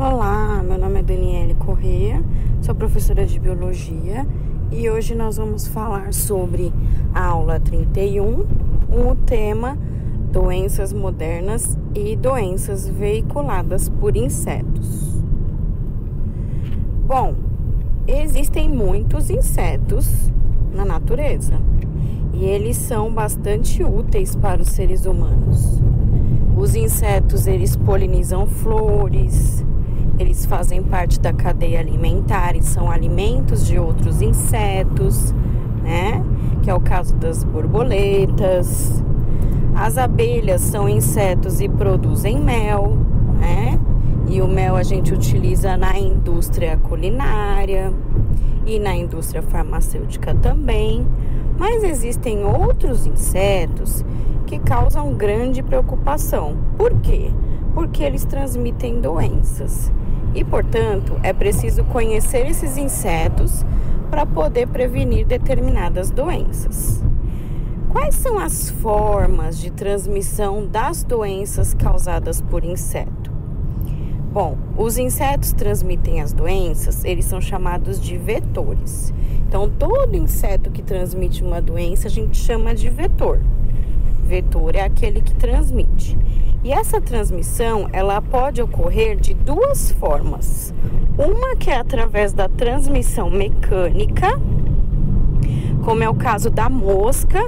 Olá, meu nome é Daniele Corrêa, sou professora de Biologia e hoje nós vamos falar sobre a aula 31, o tema doenças modernas e doenças veiculadas por insetos. Bom, existem muitos insetos na natureza e eles são bastante úteis para os seres humanos. Os insetos, eles polinizam flores, eles fazem parte da cadeia alimentar e são alimentos de outros insetos, né? Que é o caso das borboletas. As abelhas são insetos e produzem mel, né? E o mel a gente utiliza na indústria culinária e na indústria farmacêutica também. Mas existem outros insetos que causam grande preocupação. Por quê? Porque eles transmitem doenças. E, portanto, é preciso conhecer esses insetos para poder prevenir determinadas doenças. Quais são as formas de transmissão das doenças causadas por inseto? Bom, os insetos transmitem as doenças, eles são chamados de vetores. Então, todo inseto que transmite uma doença a gente chama de vetor. Vetor é aquele que transmite. E essa transmissão, ela pode ocorrer de duas formas. Uma que é através da transmissão mecânica, como é o caso da mosca,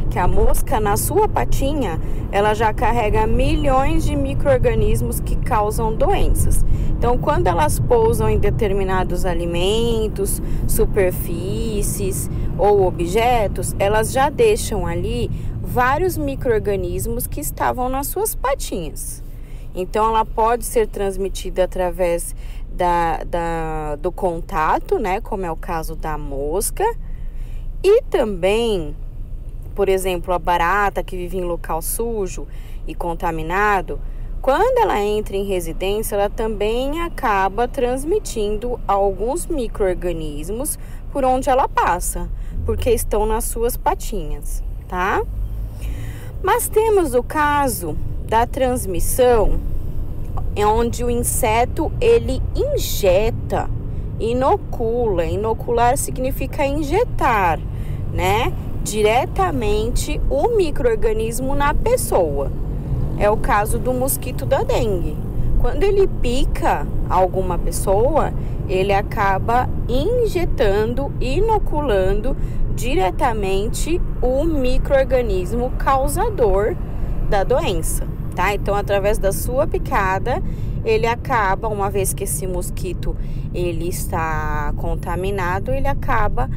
que a mosca na sua patinha, ela já carrega milhões de micro-organismos que causam doenças. Então, quando elas pousam em determinados alimentos, superfícies ou objetos, elas já deixam ali vários micro-organismos que estavam nas suas patinhas. Então, ela pode ser transmitida através do contato, né? Como é o caso da mosca. E também, por exemplo, a barata que vive em local sujo e contaminado, quando ela entra em residência, ela também acaba transmitindo alguns micro-organismos por onde ela passa, porque estão nas suas patinhas, tá? Mas temos o caso da transmissão, onde o inseto, ele injeta, inocula. Inocular significa injetar, né? Diretamente o micro-organismo na pessoa. É o caso do mosquito da dengue. Quando ele pica alguma pessoa, ele acaba injetando, inoculando diretamente o micro-organismo causador da doença, tá? Então, através da sua picada, ele acaba, uma vez que esse mosquito ele está contaminado, ele acaba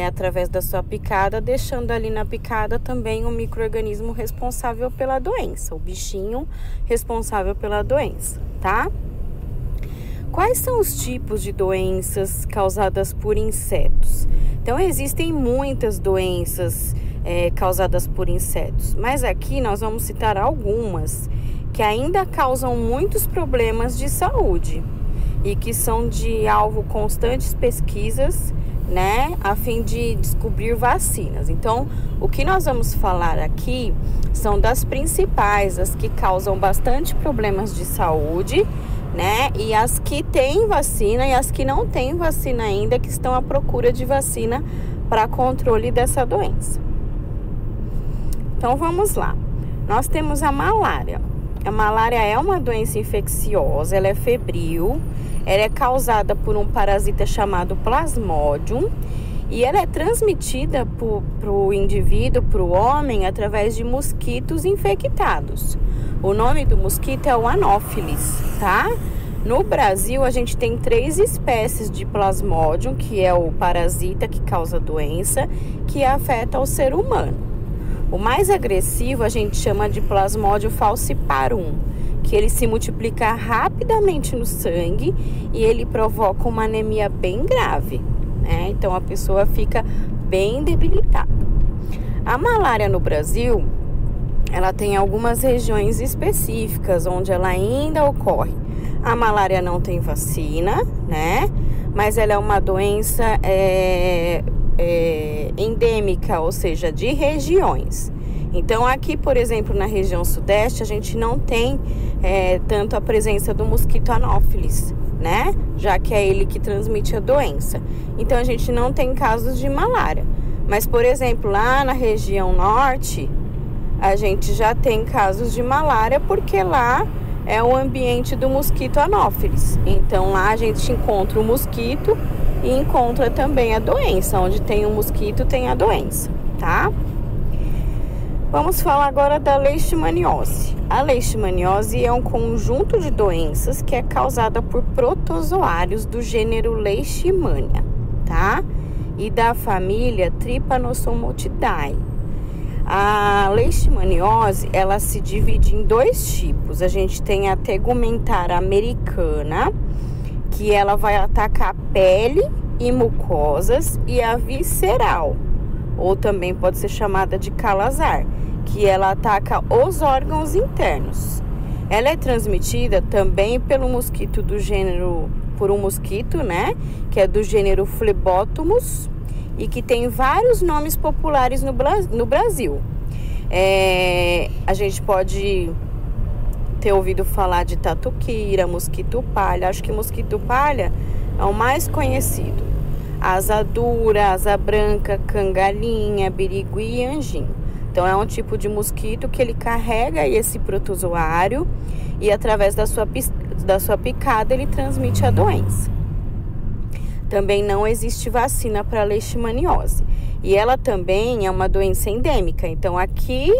através da sua picada, deixando ali na picada também o micro-organismo responsável pela doença, o bichinho responsável pela doença, tá? Quais são os tipos de doenças causadas por insetos? Então, existem muitas doenças causadas por insetos, mas aqui nós vamos citar algumas que ainda causam muitos problemas de saúde e que são de alvo constantes pesquisas, né, a fim de descobrir vacinas. Então, o que nós vamos falar aqui são das principais, as que causam bastante problemas de saúde, né, e as que têm vacina e as que não têm vacina ainda, que estão à procura de vacina para controle dessa doença. Então, vamos lá. Nós temos a malária. A malária é uma doença infecciosa, ela é febril, ela é causada por um parasita chamado Plasmodium e ela é transmitida para o indivíduo, para o homem, através de mosquitos infectados. O nome do mosquito é o Anopheles, tá? No Brasil, a gente tem 3 espécies de Plasmodium, que é o parasita que causa doença, que afeta o ser humano. O mais agressivo a gente chama de Plasmodium falciparum, que ele se multiplica rapidamente no sangue e ele provoca uma anemia bem grave, né? Então a pessoa fica bem debilitada. A malária no Brasil, ela tem algumas regiões específicas onde ela ainda ocorre. A malária não tem vacina, né? Mas ela é uma doença endêmica, ou seja, de regiões. Então aqui, por exemplo, na região sudeste, a gente não tem tanto a presença do mosquito anófilis, né? Já que é ele que transmite a doença. Então a gente não tem casos de malária. Mas, por exemplo, lá na região norte, a gente já tem casos de malária, porque lá é o ambiente do mosquito anófilis. Então lá a gente encontra o mosquito e encontra também a doença. Onde tem o mosquito tem a doença, tá? Vamos falar agora da leishmaniose. A leishmaniose é um conjunto de doenças que é causada por protozoários do gênero Leishmania, tá? E da família Trypanosomotidae. A leishmaniose, ela se divide em 2 tipos. A gente tem a tegumentar americana, que ela vai atacar a pele e mucosas, e a visceral, ou também pode ser chamada de calazar, que ela ataca os órgãos internos. Ela é transmitida também pelo mosquito do gênero, por um mosquito, né, que é do gênero Phlebotomus, e que tem vários nomes populares no Brasil. A gente pode ter ouvido falar de tatuquira, mosquito palha. Acho que mosquito palha é o mais conhecido. Asa dura, asa branca, cangalinha, birigui e anjinho. Então é um tipo de mosquito que ele carrega esse protozoário e através da sua picada ele transmite a doença. Também não existe vacina para a leishmaniose. E ela também é uma doença endêmica. Então aqui,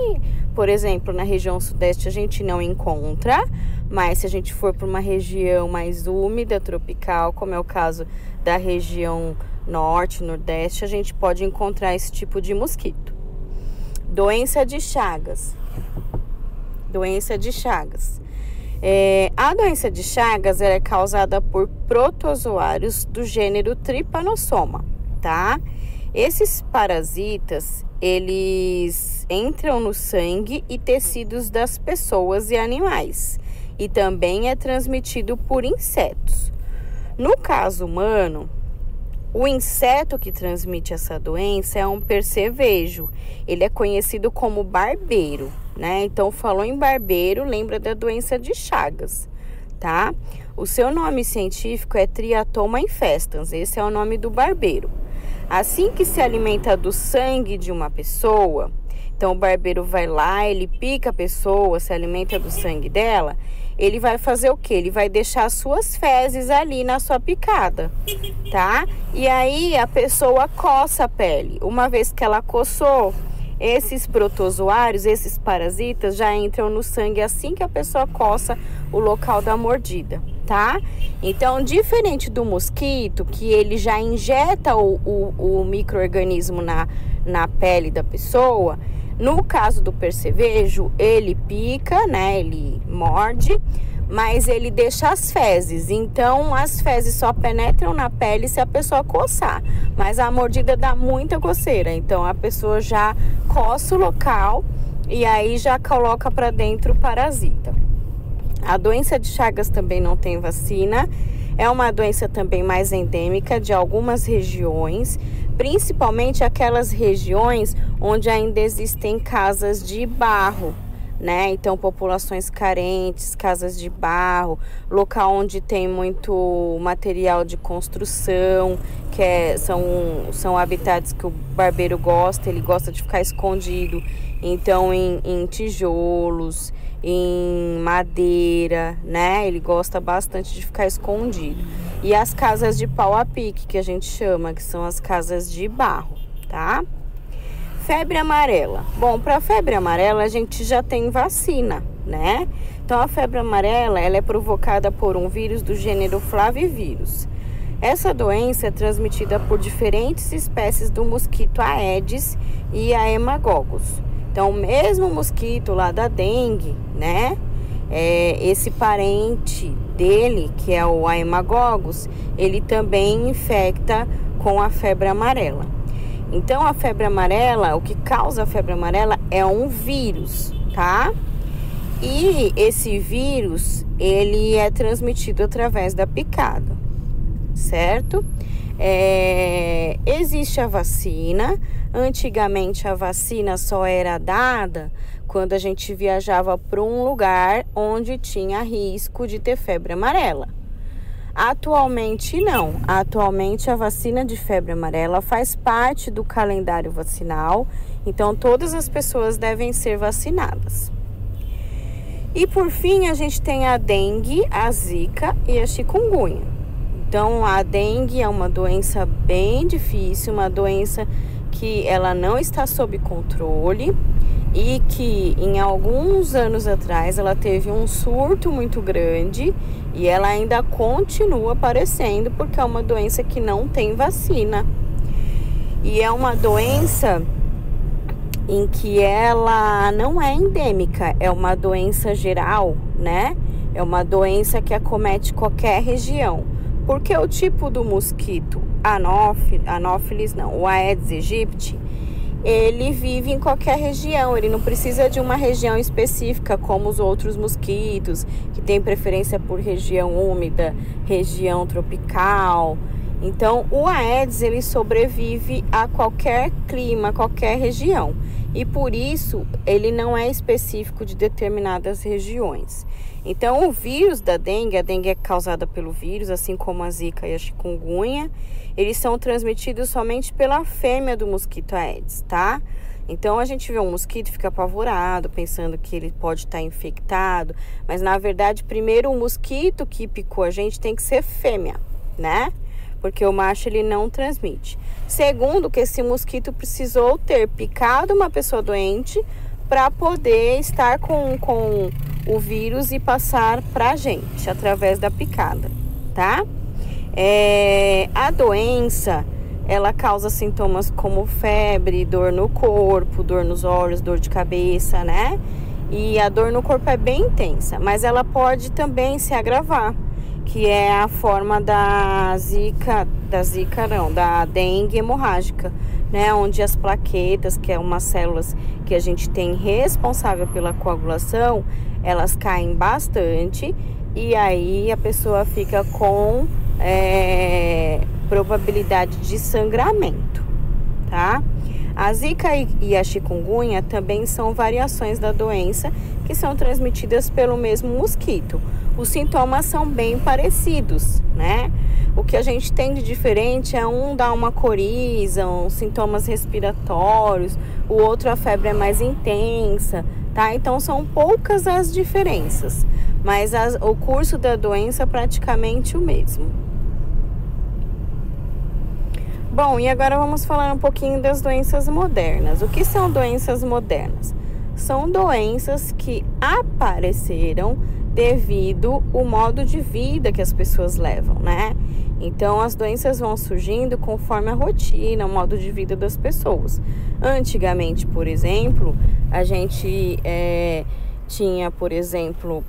por exemplo, na região sudeste a gente não encontra, mas se a gente for para uma região mais úmida, tropical, como é o caso da região norte, nordeste, a gente pode encontrar esse tipo de mosquito. Doença de Chagas. Doença de Chagas. A doença de Chagas é causada por protozoários do gênero Trypanosoma, tá? Esses parasitas, eles entram no sangue e tecidos das pessoas e animais, e também é transmitido por insetos. No caso humano, o inseto que transmite essa doença é um percevejo. Ele é conhecido como barbeiro, né? Então, falou em barbeiro, lembra da doença de Chagas, tá? O seu nome científico é Triatoma infestans. Esse é o nome do barbeiro. Assim que se alimenta do sangue de uma pessoa, então o barbeiro vai lá, ele pica a pessoa, se alimenta do sangue dela, ele vai fazer o quê? Ele vai deixar as suas fezes ali na sua picada, tá? E aí a pessoa coça a pele. Uma vez que ela coçou, esses protozoários, esses parasitas já entram no sangue assim que a pessoa coça o local da mordida, tá? Então, diferente do mosquito, que ele já injeta o micro-organismo na pele da pessoa, no caso do percevejo, ele pica, né? Ele morde, mas ele deixa as fezes. Então, as fezes só penetram na pele se a pessoa coçar. Mas a mordida dá muita coceira. Então, a pessoa já coça o local e aí já coloca para dentro o parasita. A doença de Chagas também não tem vacina. É uma doença também mais endêmica de algumas regiões, principalmente aquelas regiões onde ainda existem casas de barro, né? Então, populações carentes, casas de barro, local onde tem muito material de construção, são habitats que o barbeiro gosta, ele gosta de ficar escondido. Então, em tijolos, em madeira, né? Ele gosta bastante de ficar escondido. E as casas de pau a pique, que a gente chama, que são as casas de barro, tá? Febre amarela. Bom, para febre amarela a gente já tem vacina, né? Então a febre amarela, ela é provocada por um vírus do gênero Flavivírus. Essa doença é transmitida por diferentes espécies do mosquito Aedes e Haemococcus. Então, o mesmo mosquito lá da dengue, né? Esse parente dele, que é o Haemococcus, ele também infecta com a febre amarela. Então, a febre amarela, o que causa a febre amarela é um vírus, tá? E esse vírus, ele é transmitido através da picada. certo? Existe a vacina. Antigamente a vacina só era dada quando a gente viajava para um lugar onde tinha risco de ter febre amarela. Atualmente não. Atualmente a vacina de febre amarela faz parte do calendário vacinal, então todas as pessoas devem ser vacinadas. E por fim a gente tem a dengue, a zika e a chikungunya. Então a dengue é uma doença bem difícil, uma doença que ela não está sob controle e que em alguns anos atrás ela teve um surto muito grande e ela ainda continua aparecendo porque é uma doença que não tem vacina. E é uma doença em que ela não é endêmica, é uma doença geral, né? É uma doença que acomete qualquer região. Porque o tipo do mosquito Anopheles, não, o Aedes aegypti, ele vive em qualquer região, ele não precisa de uma região específica como os outros mosquitos, que tem preferência por região úmida, região tropical. Então, o Aedes, ele sobrevive a qualquer clima, a qualquer região. E por isso, ele não é específico de determinadas regiões. Então, o vírus da dengue, a dengue é causada pelo vírus, assim como a zika e a chikungunya, eles são transmitidos somente pela fêmea do mosquito Aedes, tá? Então, a gente vê um mosquito e fica apavorado, pensando que ele pode estar infectado, mas na verdade, primeiro o mosquito que picou a gente tem que ser fêmea, né? Porque o macho ele não transmite. Segundo, que esse mosquito precisou ter picado uma pessoa doente para poder estar com o vírus e passar para a gente através da picada, tá? A doença, ela causa sintomas como febre, dor no corpo, dor nos olhos, dor de cabeça, né? E a dor no corpo é bem intensa, mas ela pode também se agravar, que é a forma da dengue hemorrágica, né? Onde as plaquetas, que é umas células que a gente tem responsável pela coagulação, elas caem bastante e aí a pessoa fica com probabilidade de sangramento, tá? A zika e a chikungunya também são variações da doença que são transmitidas pelo mesmo mosquito. Os sintomas são bem parecidos, né? O que a gente tem de diferente é um dá uma coriza, sintomas respiratórios, o outro a febre é mais intensa, tá? Então são poucas as diferenças, mas o curso da doença é praticamente o mesmo. Bom, e agora vamos falar um pouquinho das doenças modernas. O que são doenças modernas? São doenças que apareceram devido ao modo de vida que as pessoas levam, né? Então, as doenças vão surgindo conforme a rotina, o modo de vida das pessoas. Antigamente, por exemplo, a gente tinha, por exemplo,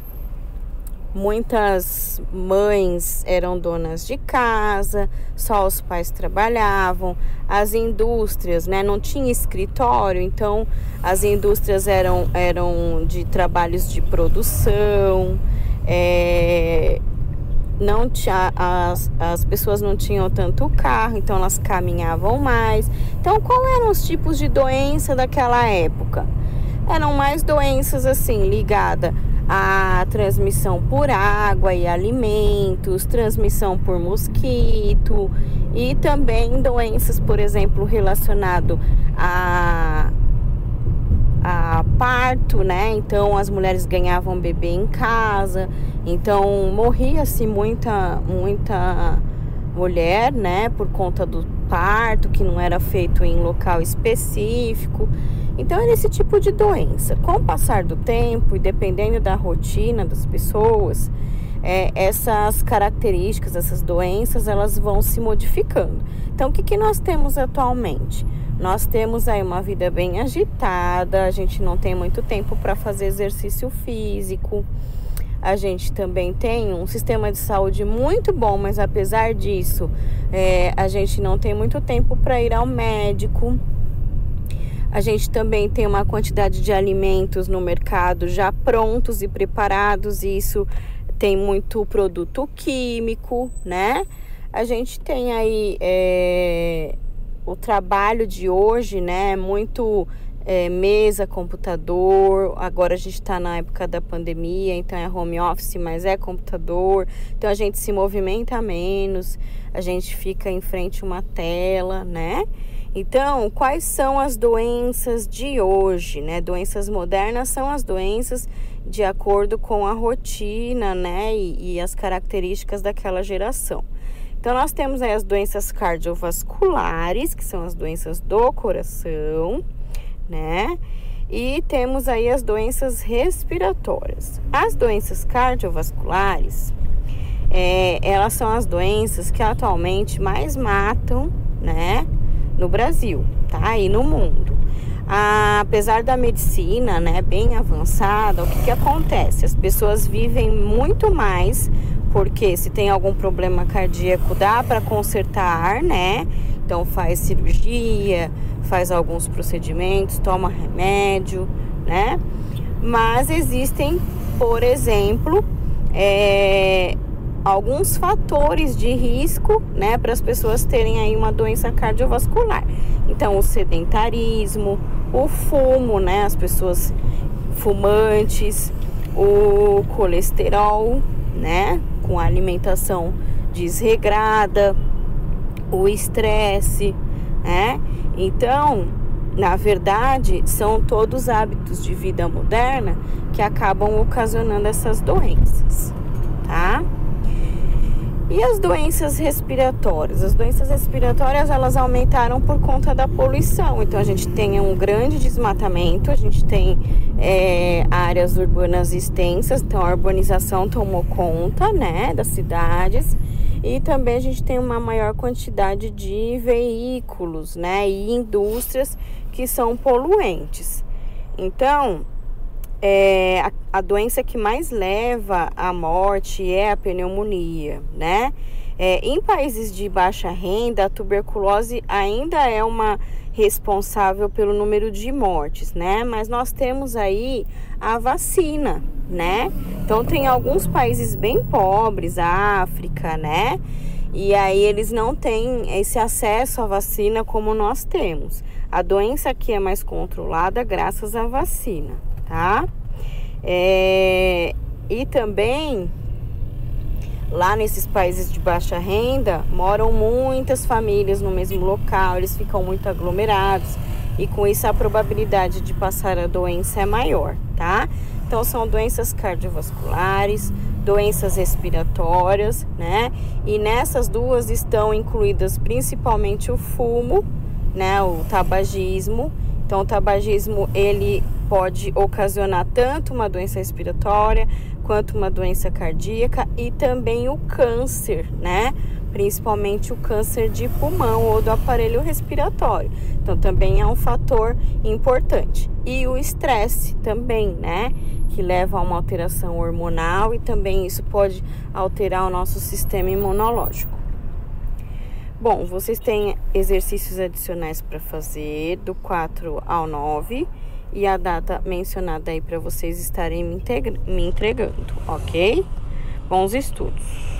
muitas mães eram donas de casa, só os pais trabalhavam, as indústrias, né, não tinha escritório, então as indústrias eram de trabalhos de produção, não tinha, as pessoas não tinham tanto carro, então elas caminhavam mais. Então, qual eram os tipos de doença daquela época? Eram mais doenças assim, ligadas à transmissão por água e alimentos, transmissão por mosquito e também doenças, por exemplo, relacionado a parto, né? Então as mulheres ganhavam bebê em casa, então morria-se muita mulher, né? Por conta do parto que não era feito em local específico. Então era esse tipo de doença. Com o passar do tempo e dependendo da rotina das pessoas, essas características, essas doenças, elas vão se modificando. Então o que nós temos atualmente? Nós temos aí uma vida bem agitada, a gente não tem muito tempo para fazer exercício físico, a gente também tem um sistema de saúde muito bom, mas apesar disso, a gente não tem muito tempo para ir ao médico. A gente também tem uma quantidade de alimentos no mercado já prontos e preparados, e isso tem muito produto químico, né? a gente tem aí o trabalho de hoje, né? Muito mesa, computador. Agora a gente está na época da pandemia, então é home office, mas é computador. Então a gente se movimenta menos, a gente fica em frente a uma tela, né? Então, quais são as doenças de hoje, né? Doenças modernas são as doenças de acordo com a rotina, né? E as características daquela geração. Então, nós temos aí as doenças cardiovasculares, que são as doenças do coração, né? E temos aí as doenças respiratórias. As doenças cardiovasculares, elas são as doenças que atualmente mais matam, né? No Brasil, tá? E no mundo. Apesar da medicina, né, bem avançada, o que acontece? As pessoas vivem muito mais, porque se tem algum problema cardíaco, dá para consertar, né? Então faz cirurgia, faz alguns procedimentos, toma remédio, né? Mas existem, por exemplo, alguns fatores de risco, né, para as pessoas terem aí uma doença cardiovascular. Então, o sedentarismo, o fumo, né, as pessoas fumantes, o colesterol, né, com a alimentação desregrada, o estresse, né? Então, na verdade, são todos hábitos de vida moderna que acabam ocasionando essas doenças, tá? E as doenças respiratórias? As doenças respiratórias, elas aumentaram por conta da poluição. Então, a gente tem um grande desmatamento, a gente tem áreas urbanas extensas, então a urbanização tomou conta, né, das cidades. E também a gente tem uma maior quantidade de veículos, né, e indústrias que são poluentes. Então, a doença que mais leva à morte é a pneumonia, né? Em países de baixa renda, a tuberculose ainda é uma responsável pelo número de mortes, né? Mas nós temos aí a vacina, né? Então, tem alguns países bem pobres, a África, né? E aí eles não têm esse acesso à vacina como nós temos. A doença aqui é mais controlada graças à vacina, tá? E também lá nesses países de baixa renda moram muitas famílias no mesmo local, eles ficam muito aglomerados e com isso a probabilidade de passar a doença é maior, tá? Então são doenças cardiovasculares, doenças respiratórias, né? E nessas duas estão incluídas principalmente o fumo, né? O tabagismo. Então o tabagismo ele pode ocasionar tanto uma doença respiratória quanto uma doença cardíaca e também o câncer, né? Principalmente o câncer de pulmão ou do aparelho respiratório. Então também é um fator importante. E o estresse também, né? Que leva a uma alteração hormonal e também isso pode alterar o nosso sistema imunológico. Bom, vocês têm exercícios adicionais para fazer do 4 ao 9 e a data mencionada aí para vocês estarem me entregando, ok? Bons estudos!